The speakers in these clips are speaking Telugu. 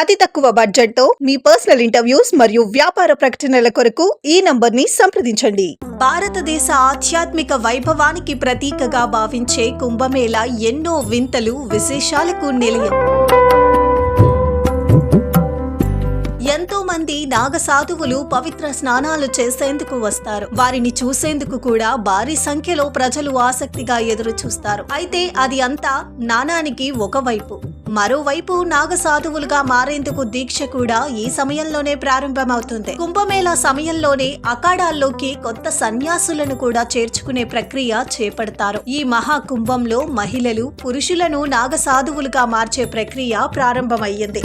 అతి తక్కువ బడ్జెట్ తో మీ పర్సనల్ ఇంటర్వ్యూస్ మరియు వ్యాపార ప్రకటనల కొరకు ఈ నంబర్ ని సంప్రదించండి. భారతదేశ ఆధ్యాత్మిక వైభవానికి ప్రతీకగా భావించే కుంభమేళా ఎన్నో వింతలు విశేషాలకు నిలయం. ఎంతో మంది నాగసాధువులు పవిత్ర స్నానాలు చేసేందుకు వస్తారు. వారిని చూసేందుకు కూడా భారీ సంఖ్యలో ప్రజలు ఆసక్తిగా ఎదురు చూస్తారు. అయితే అది అంతా నాణానికి ఒకవైపు. మరోవైపు నాగసాధువులుగా మారేందుకు దీక్ష కూడా ఈ సమయంలోనే ప్రారంభమవుతుంది. కుంభమేళా సమయంలోనే అఖాడాల్లోకి కొత్త సన్యాసులను కూడా చేర్చుకునే ప్రక్రియ చేపడతారు. ఈ మహాకుంభంలో మహిళలు, పురుషులను నాగసాధువులుగా మార్చే ప్రక్రియ ప్రారంభమయ్యింది.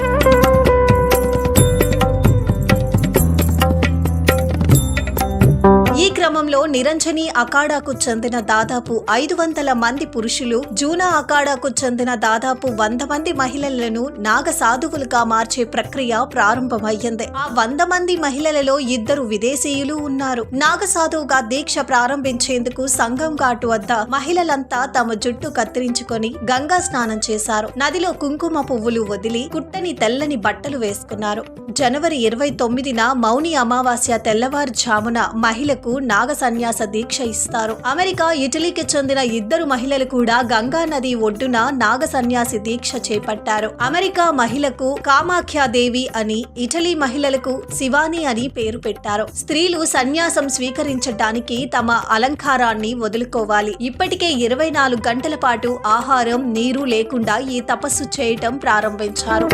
ఈ క్రమంలో నిరంజని అఖాడాకు చెందిన దాదాపు 500 మంది పురుషులు, జూనా అఖాడాకు చెందిన దాదాపు 100 మంది మహిళలను నాగ సాధువులుగా మార్చే ప్రక్రియ ప్రారంభమయ్యింది. ఆ 100 మంది మహిళలలో 2 విదేశీయులు ఉన్నారు. నాగ సాధువుగా దీక్ష ప్రారంభించేందుకు సంగం ఘాటు వద్ద మహిళలంతా తమ జుట్టు కత్తిరించుకొని గంగా స్నానం చేశారు. నదిలో కుంకుమ పువ్వులు వదిలి కుట్టని తెల్లని బట్టలు వేసుకున్నారు. జనవరి 29న మౌని అమావాస్య తెల్లవారుజామున మహిళకు నాగ సన్యాస దీక్ష ఇస్తారు. అమెరికా, ఇటలీకి చెందిన 2 మహిళలు కూడా గంగా నది ఒడ్డున నాగ సన్యాసి దీక్ష చేపట్టారు. అమెరికా మహిళకు కామాఖ్యాదేవి అని, ఇటలీ మహిళలకు శివాని అని పేరు పెట్టారు. స్త్రీలు సన్యాసం స్వీకరించడానికి తమ అలంకారాన్ని వదులుకోవాలి. ఇప్పటికే 24 గంటల పాటు ఆహారం, నీరు లేకుండా ఈ తపస్సు చేయటం ప్రారంభించారు.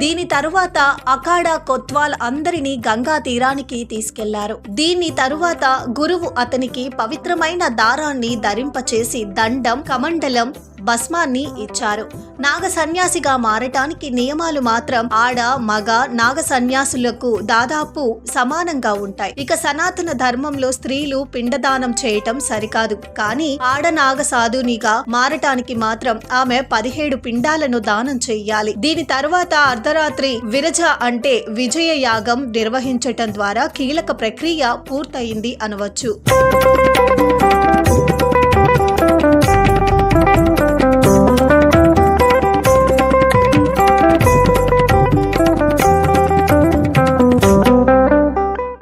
దీని తరువాత అఖాడా కొత్వాల్ అందరినీ గంగా తీరానికి తీసుకెళ్లారు. దీని తరువాత గురువు అతనికి పవిత్రమైన దారాన్ని ధరింపచేసి దండం, కమండలం, భస్మాన్ని ఇచ్చారు. నాగ సన్యాసిగా మారటానికి నియమాలు మాత్రం ఆడ, మగ నాగ సన్యాసులకు దాదాపు సమానంగా ఉంటాయి. ఇక సనాతన ధర్మంలో స్త్రీలు పిండదానం చేయటం సరికాదు. కానీ ఆడ నాగ సాధునిగా మారటానికి మాత్రం ఆమె 17 పిండాలను దానం చెయ్యాలి. దీని తర్వాత అర్ధరాత్రి విరజ అంటే విజయ యాగం నిర్వహించటం ద్వారా కీలక ప్రక్రియ పూర్తయింది అనవచ్చు.